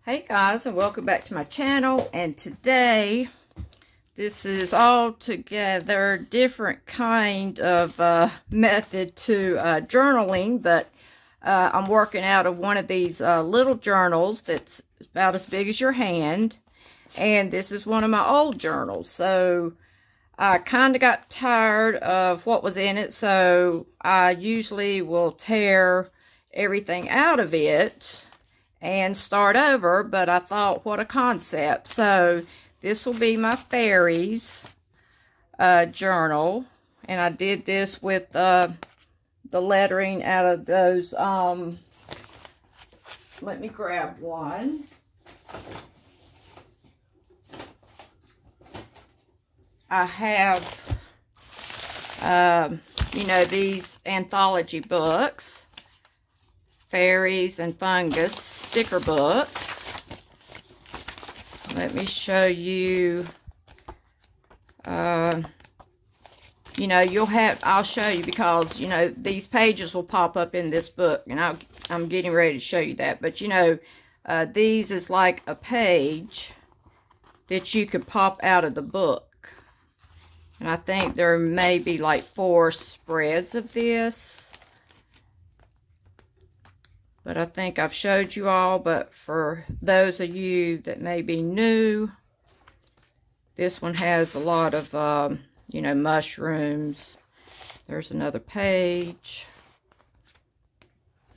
Hey guys, and welcome back to my channel. And today this is altogether different kind of method to journaling, but I'm working out of one of these little journals that's about as big as your hand, and this is one of my old journals. So I kind of got tired of what was in it, so I usually will tear everything out of it and start over, but I thought, what a concept. So this will be my fairies journal, and I did this with the lettering out of those, let me grab one. I have, you know, these anthology books, Fairies and Fungus sticker books. Let me show you, you know, I'll show you because, you know, these pages will pop up in this book, and I'm getting ready to show you that. But, you know, these is like a page that you could pop out of the book. And I think there may be like 4 spreads of this. But I think I've showed you all, but for those of you that may be new, this one has a lot of, you know, mushrooms. There's another page.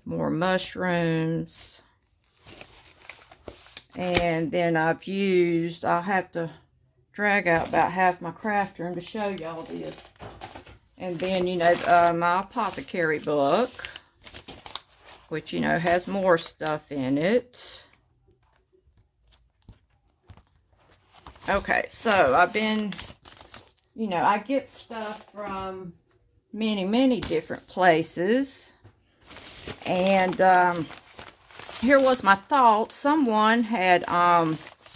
More mushrooms. And then I'll have to drag out about half my craft room to show y'all this. And then, you know, my apothecary book, which, you know, has more stuff in it. Okay, so I've been, you know, I get stuff from many different places. And here was my thought. Someone had,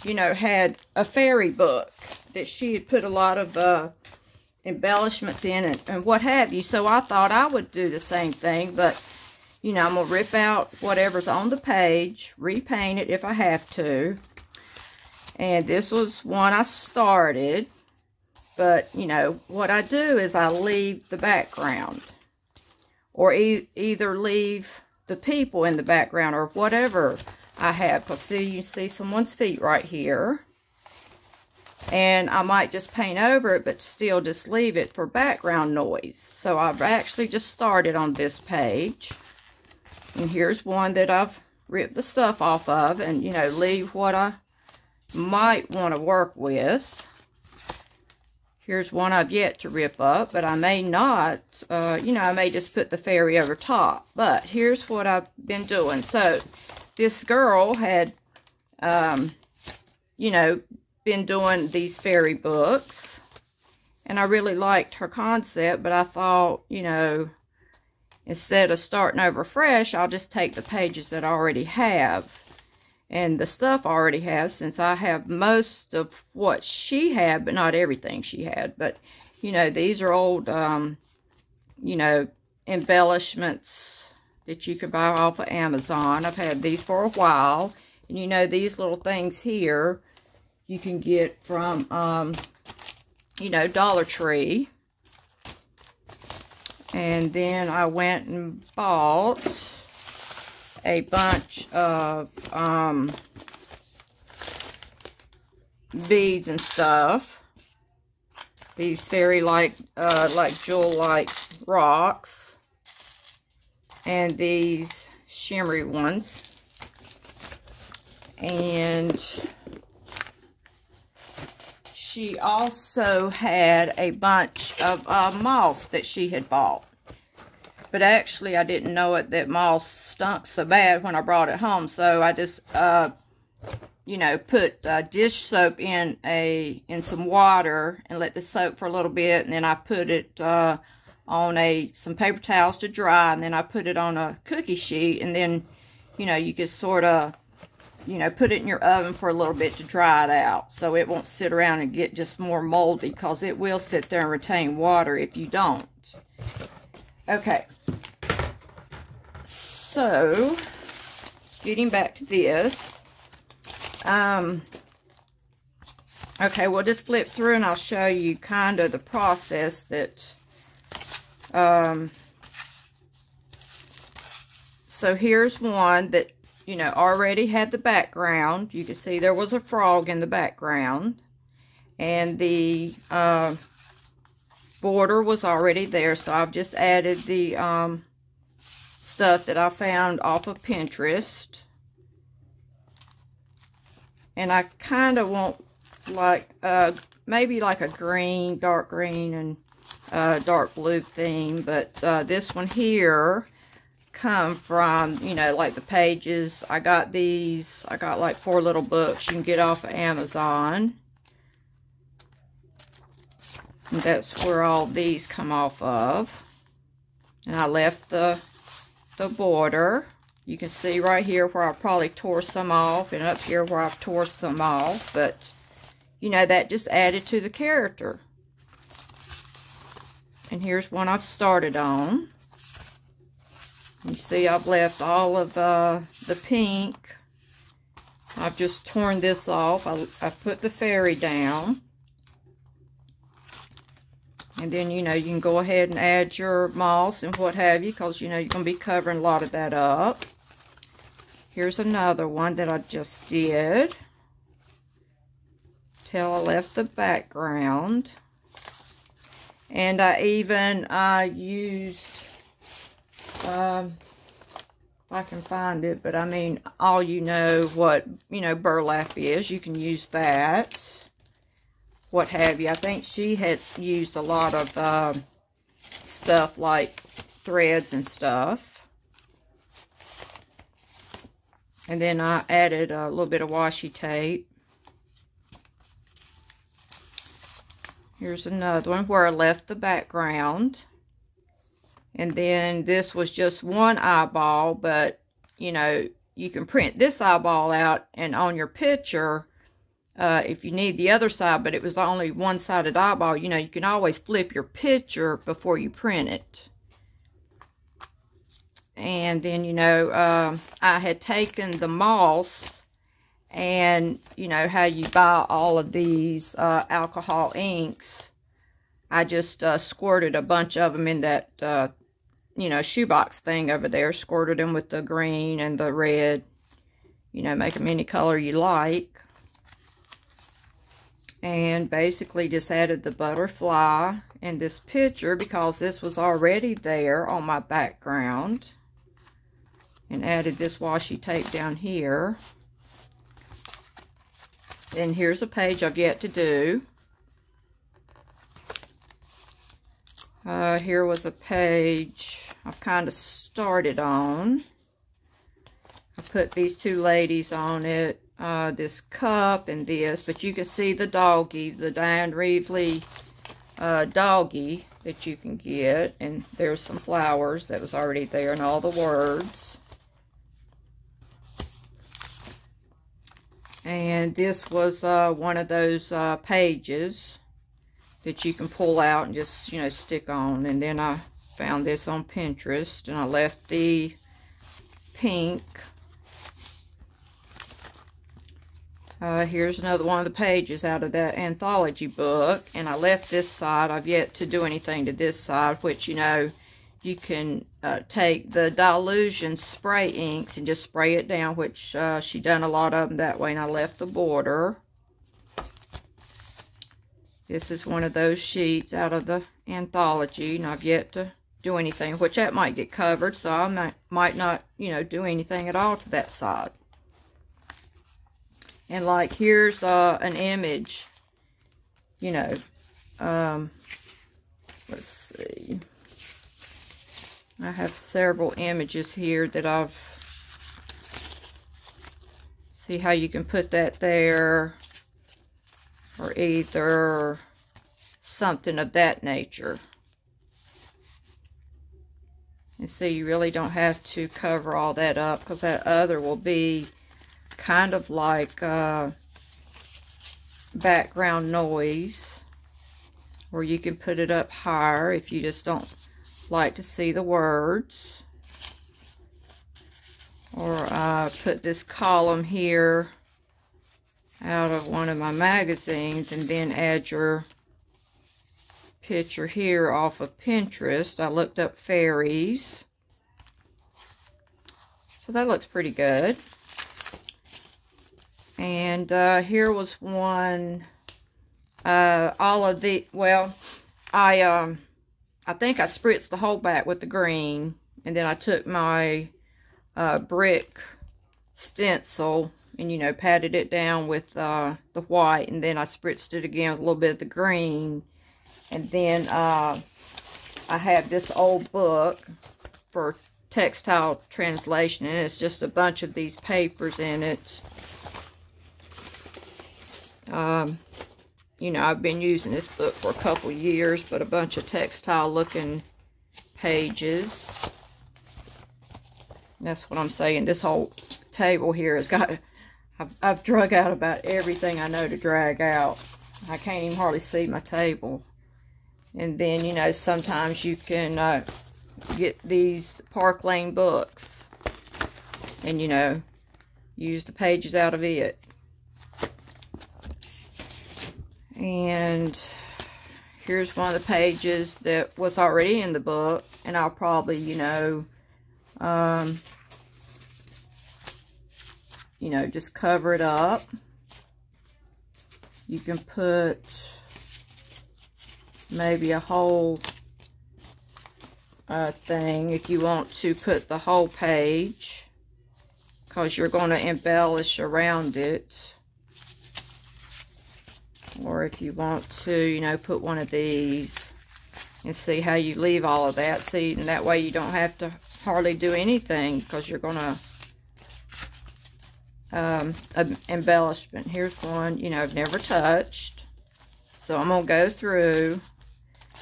you know, had a fairy book that she had put a lot of embellishments in and what have you. So I thought I would do the same thing, but you know, I'm going to rip out whatever's on the page, repaint it if I have to. And this was one I started. But, you know, what I do is I leave the background. Or either leave the people in the background or whatever I have. Because, see, you see someone's feet right here. And I might just paint over it, but still just leave it for background noise. So I've actually just started on this page. And here's one that I've ripped the stuff off of and, you know, leave what I might want to work with. Here's one I've yet to rip up, but I may not, you know, I may just put the fairy over top. But here's what I've been doing. So this girl had, you know, been doing these fairy books. And I really liked her concept, but I thought, you know, instead of starting over fresh, I'll just take the pages that I already have. And the stuff I already have, since I have most of what she had, but not everything she had. But, you know, these are old, you know, embellishments that you could buy off of Amazon. I've had these for a while. And, you know, these little things here you can get from, you know, Dollar Tree. And then I went and bought a bunch of beads and stuff. These fairy-like, like jewel-like rocks. And these shimmery ones. And she also had a bunch of moss that she had bought. But actually, I didn't know that moss stunk so bad when I brought it home. So I just, you know, put dish soap in some water and let it soak for a little bit. And then I put it on some paper towels to dry. And then I put it on a cookie sheet. And then, you know, you could sort of, you know, put it in your oven for a little bit to dry it out. So it won't sit around and get just more moldy, because it will sit there and retain water if you don't. Okay. So, getting back to this, Okay, we'll just flip through and I'll show you kind of the process that, so here's one that, you know, already had the background. You can see there was a frog in the background. And the border was already there, so I've just added the stuff that I found off of Pinterest. And I kind of want like maybe like a green, dark green, and dark blue theme, but this one here come from, you know, like the pages. I got these, I got like 4 little books you can get off of Amazon. And that's where all these come off of. And I left the border. You can see right here where I probably tore some off, and up here where I've tore some off. But, you know, that just added to the character. And here's one I've started on. You see I've left all of the pink. I've just torn this off. I put the fairy down. And then, you know, you can go ahead and add your moss and what have you, because, you know, you're going to be covering a lot of that up. Here's another one that I just did. Till I left the background. And I even used, if I can find it, but I mean, all you know what, you know, burlap is. You can use that. What have you. I think she had used a lot of stuff like threads and stuff. And then I added a little bit of washi tape. Here's another one where I left the background. And then this was just one eyeball, but, you know, you can print this eyeball out, and on your picture, if you need the other side, but it was only one-sided eyeball, you know, you can always flip your picture before you print it. And then, you know, I had taken the moss, and, you know, how you buy all of these alcohol inks. I just squirted a bunch of them in that, you know, shoebox thing over there. Squirted them with the green and the red. You know, make them any color you like. And basically just added the butterfly in this picture because this was already there on my background. And added this washi tape down here. And here's a page I've yet to do. Here was a page I've kind of started on. I put these 2 ladies on it. This cup and this, but you can see the doggy, the Diane Reevely doggy that you can get, and there's some flowers that was already there and all the words. And this was one of those pages that you can pull out and just, you know, stick on. And then I found this on Pinterest, and I left the pink. Here's another one of the pages out of that anthology book. And I left this side. I've yet to do anything to this side, which, you know, you can take the Dilution spray inks and just spray it down, which she done a lot of them that way, and I left the border. This is one of those sheets out of the anthology, and I've yet to do anything, which that might get covered, so I might not, you know, do anything at all to that side. And like, here's an image, you know, let's see. I have several images here that I've, see how you can put that there, or either something of that nature. And see, you really don't have to cover all that up, because that other will be kind of like background noise, or you can put it up higher if you just don't like to see the words. Or put this column here out of one of my magazines, and then add your picture here off of Pinterest. I looked up fairies. So that looks pretty good. And here was one, all of the, well, I think I spritzed the whole back with the green, and then I took my brick stencil and, you know, patted it down with the white, and then I spritzed it again with a little bit of the green. And then I have this old book for textile translation, and it's just a bunch of these papers in it. You know, I've been using this book for a couple years, but a bunch of textile looking pages. That's what I'm saying. This whole table here has got, I've drug out about everything I know to drag out. I can't even hardly see my table. And then, you know, sometimes you can get these Park Lane books and, you know, use the pages out of it. And here's one of the pages that was already in the book, and I'll probably, you know, just cover it up. You can put maybe a whole thing if you want to put the whole page, because you're going to embellish around it. Or if you want to, you know, put one of these and see how you leave all of that. See, and that way you don't have to hardly do anything, because you're going to embellishment. Here's one, you know, I've never touched. So I'm going to go through,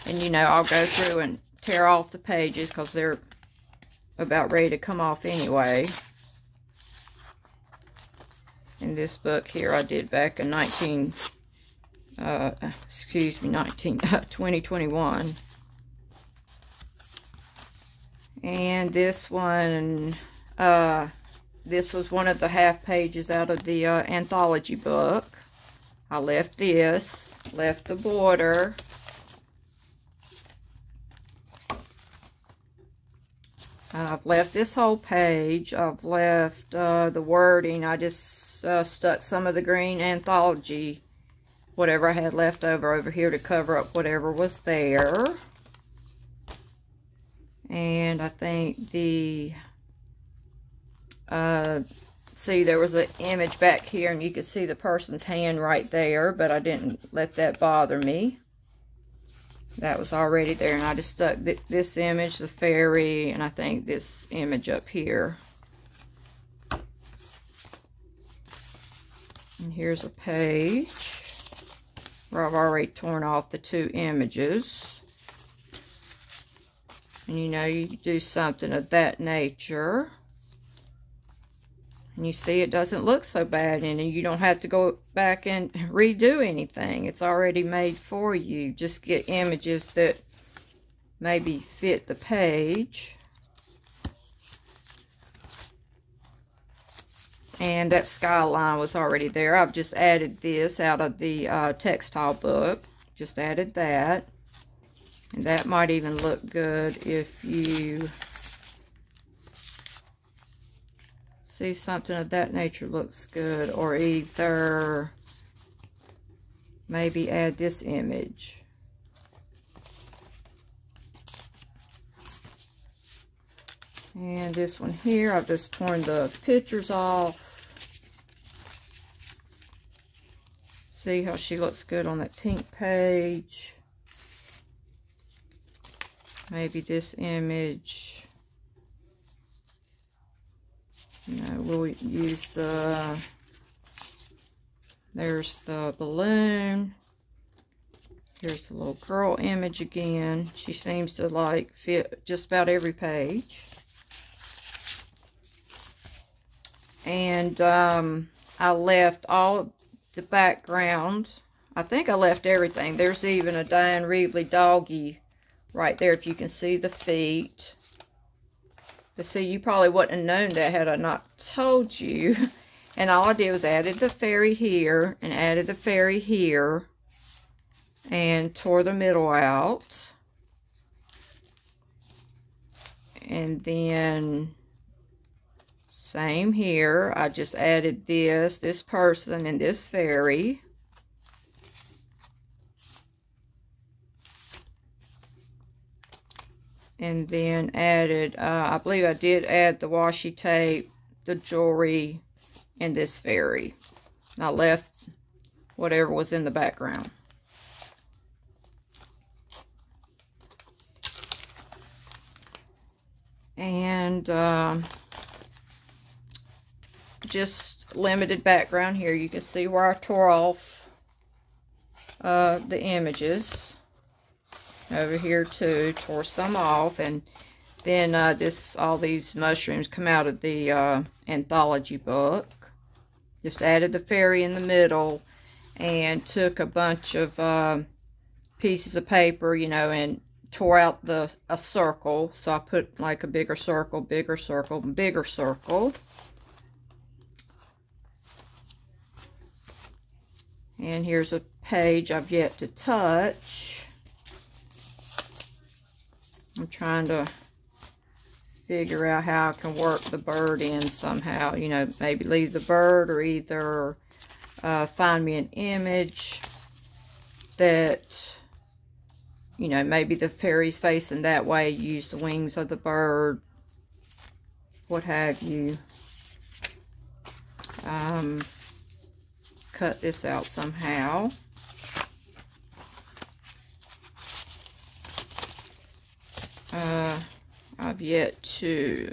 and, you know, I'll go through and tear off the pages because they're about ready to come off anyway. And this book here I did back in 2021. And this one, this was one of the half pages out of the anthology book. I left this, left the border. I've left this whole page. I've left the wording. I just stuck some of the green anthology, whatever I had left over here to cover up whatever was there. And I think the, see, there was an image back here, and you could see the person's hand right there, but I didn't let that bother me. That was already there, and I just stuck this image, the fairy, and I think this image up here. And here's a page where I've already torn off the two images. And, you know, you do something of that nature. And you see it doesn't look so bad, and you don't have to go back and redo anything. It's already made for you. Just get images that maybe fit the page. And that skyline was already there. I've just added this out of the textile book. Just added that. And that might even look good if you see something of that nature looks good. Or either maybe add this image. And this one here, I've just torn the pictures off. See how she looks good on that pink page. Maybe this image. You know, we'll use the, there's the balloon. Here's the little girl image again. She seems to like fit just about every page. And I left all of the background. I think I left everything. There's even a Diane Reevely doggy right there, if you can see the feet. But see, you probably wouldn't have known that had I not told you. And all I did was added the fairy here and added the fairy here and tore the middle out. And then same here, I just added this person and this fairy. And then added, I believe I did add the washi tape, the jewelry, and this fairy. And I left whatever was in the background. And just limited background here. You can see where I tore off the images. Over here too, tore some off, and then all these mushrooms come out of the anthology book. Just added the fairy in the middle, and took a bunch of pieces of paper, you know, and tore out a circle. So I put like a bigger circle, bigger circle, bigger circle. And here's a page I've yet to touch. I'm trying to figure out how I can work the bird in somehow. You know, maybe leave the bird, or either find me an image that, you know, maybe the fairy's facing that way. Use the wings of the bird, what have you. Cut this out somehow. I've yet to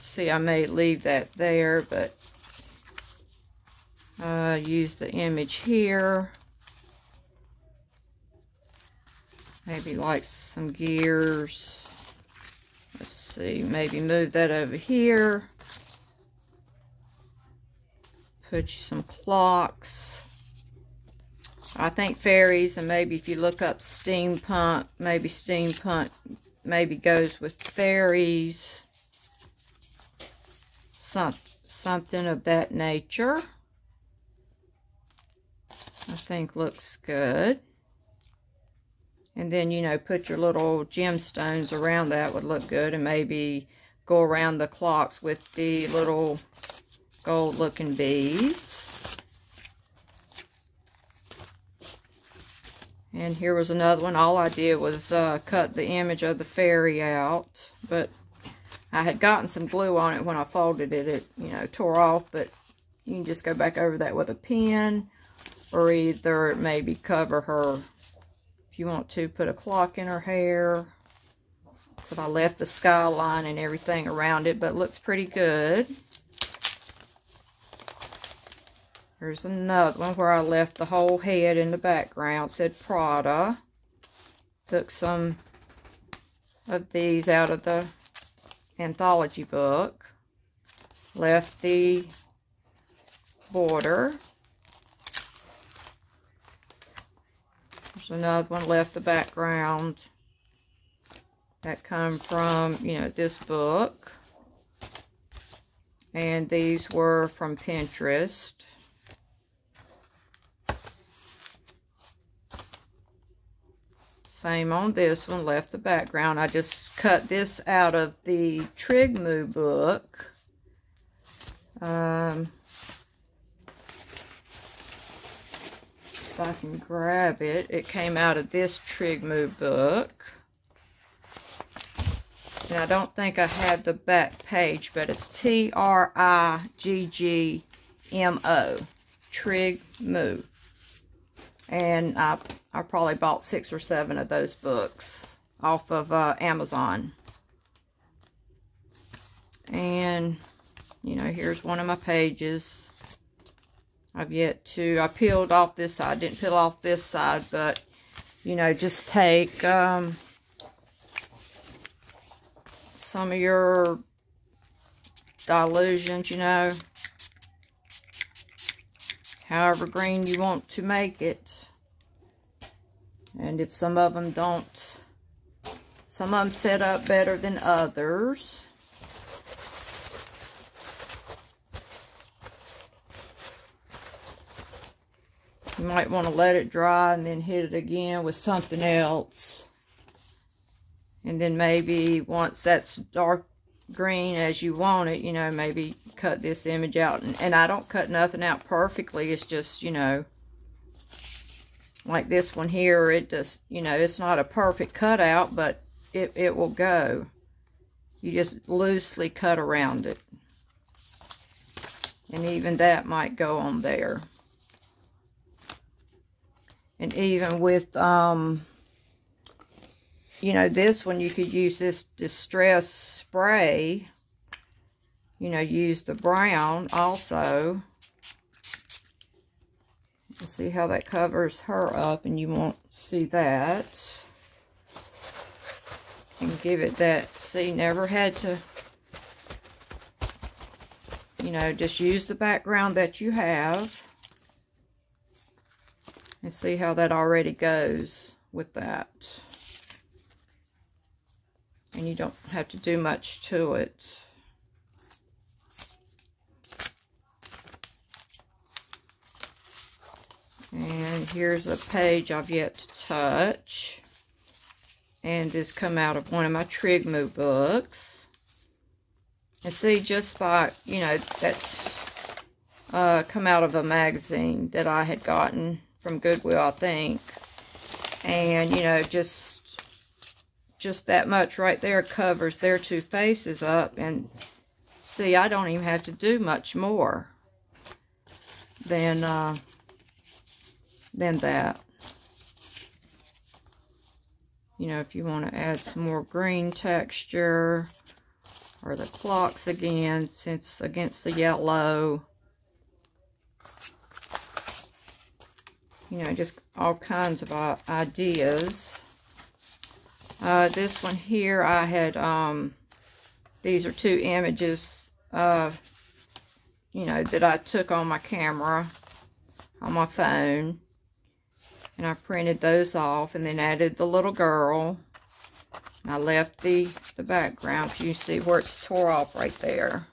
see, I may leave that there, but use the image here. Maybe like some gears. Let's see, maybe move that over here. Put you some clocks. I think fairies, and maybe if you look up steampunk, maybe goes with fairies. Something of that nature. I think looks good. And then, you know, put your little gemstones around that would look good, and maybe go around the clocks with the little gold looking beads. And here was another one. All I did was cut the image of the fairy out, but I had gotten some glue on it when I folded it. It, you know, tore off, but you can just go back over that with a pen, or either maybe cover her. If you want to, put a clock in her hair. But I left the skyline and everything around it, but it looks pretty good. There's another one where I left the whole head in the background. It said Prada. Took some of these out of the anthology book. Left the border. There's another one, left the background. That come from, you know, this book. And these were from Pinterest. Same on this one, left the background. I just cut this out of the Trigmoo book. If I can grab it, it came out of this Trigmoo book. And I don't think I had the back page, but it's Triggmo, Trigmoo. And I probably bought 6 or 7 of those books off of Amazon. And, you know, here's one of my pages. I peeled off this side. Didn't peel off this side, but, you know, just take some of your dilutions, you know, however green you want to make it. And if some of them don't, some of them set up better than others. You might want to let it dry and then hit it again with something else. And then maybe once that's dark green as you want it, you know, maybe cut this image out. And I don't cut nothing out perfectly. It's just, you know, like this one here, it just, you know, it's not a perfect cutout, but it will go. You just loosely cut around it. And even that might go on there. And even with, you know, this one, you could use this Distress spray. You know, use the brown also. You see how that covers her up, and you won't see that. And give it that, see, never had to, you know, just use the background that you have. And see how that already goes with that. And you don't have to do much to it. And here's a page I've yet to touch. And this come out of one of my Trigmoo books. And see, just by, you know, that's come out of a magazine that I had gotten from Goodwill, I think. And, you know, just that much right there covers their two faces up. And see, I don't even have to do much more than that. You know, if you want to add some more green texture, or the clocks again, since against the yellow. You know, just all kinds of ideas. This one here, I had, these are two images, you know, that I took on my camera, on my phone. And I printed those off and then added the little girl. And I left the background. You see where it's tore off right there.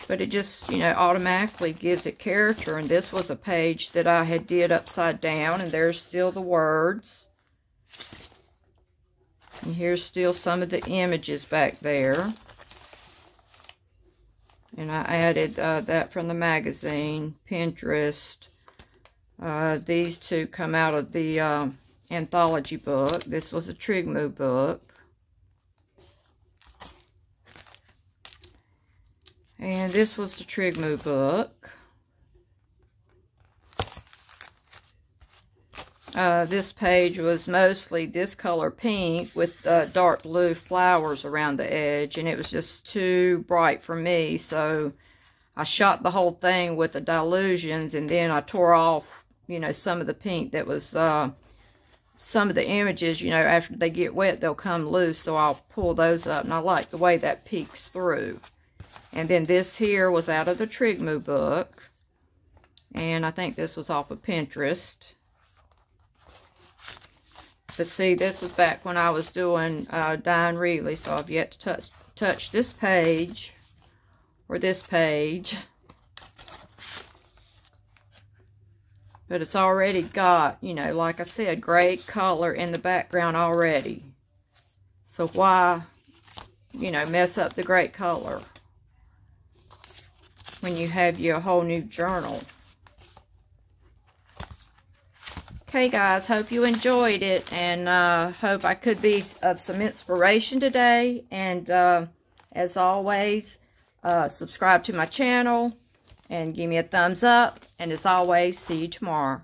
But it just, you know, automatically gives it character. And this was a page that I had did upside down. And there's still the words. And here's still some of the images back there. And I added that from the magazine, Pinterest. These two come out of the anthology book. This was a Trigmoo book. And this was the Trigmoo book. This page was mostly this color pink with dark blue flowers around the edge. And it was just too bright for me. So I shot the whole thing with the dilutions. And then I tore off, you know, some of the pink that was, some of the images, you know, after they get wet, they'll come loose. So I'll pull those up. And I like the way that peeks through. And then this here was out of the Trigmoo book. And I think this was off of Pinterest. But see, this was back when I was doing Diane Reilly. So I've yet to touch this page. Or this page. But it's already got, you know, like I said, great color in the background already. So why, you know, mess up the great color when you have your whole new journal? Okay, guys, hope you enjoyed it, and hope I could be of some inspiration today. And as always, subscribe to my channel and give me a thumbs up. And as always, see you tomorrow.